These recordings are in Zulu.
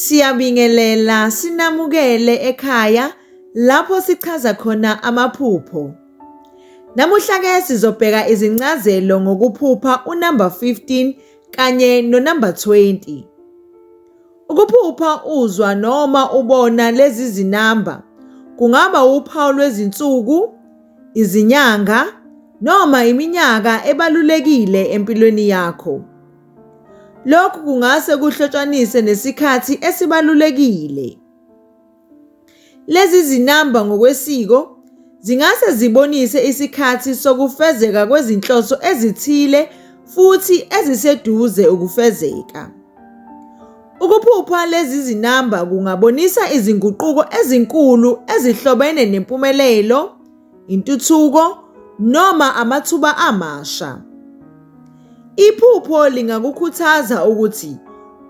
Siyabingelela sinamukele ekhaya lapho sichaza khona amaphupho. Namuhla ke sizobheka izincazelo ngokuphupha unumber 15 kanye nonumber 20. Ukuphupha uzwa noma ubona lezi zinamba kungaba uphawu lwezinsuku, izinyanga noma iminyaka ebalulekile empilweni yakho. Lokhu kungase kuhlotshaniswe nesikhathi esibalulekile. Lezi zinamba ngokwesiko zingase zibonise isikhathi sokufezeka kwezinhloso ezithile futhi eziseduze ukufezeka. Ukuphupha lezi zinamba kungabonisa izinguquko ezinkulu ezihlobene nempumelelo, intuthuko noma amathuba amasha. Iphupho lingakukhuthaza ukuthi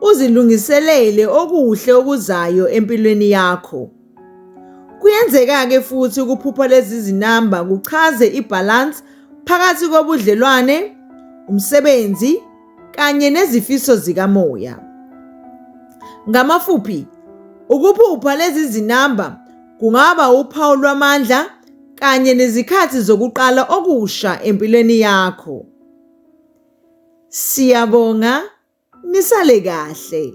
uzilungiselele okuhle okuzayo empilweni yakho. Kuyenzeka-ke futhi ukuphupha lezi zinamba kuchaze ibalance phakathi kobudlelwane, umsebenzi kanye nezifiso zikamoya. Ngamafuphi, ukuphupha lezi zinamba kungaba uphawu lwamandla kanye nezikhathi zokuqala okusha empilweni yakho. Siyabonga, nisale kahle.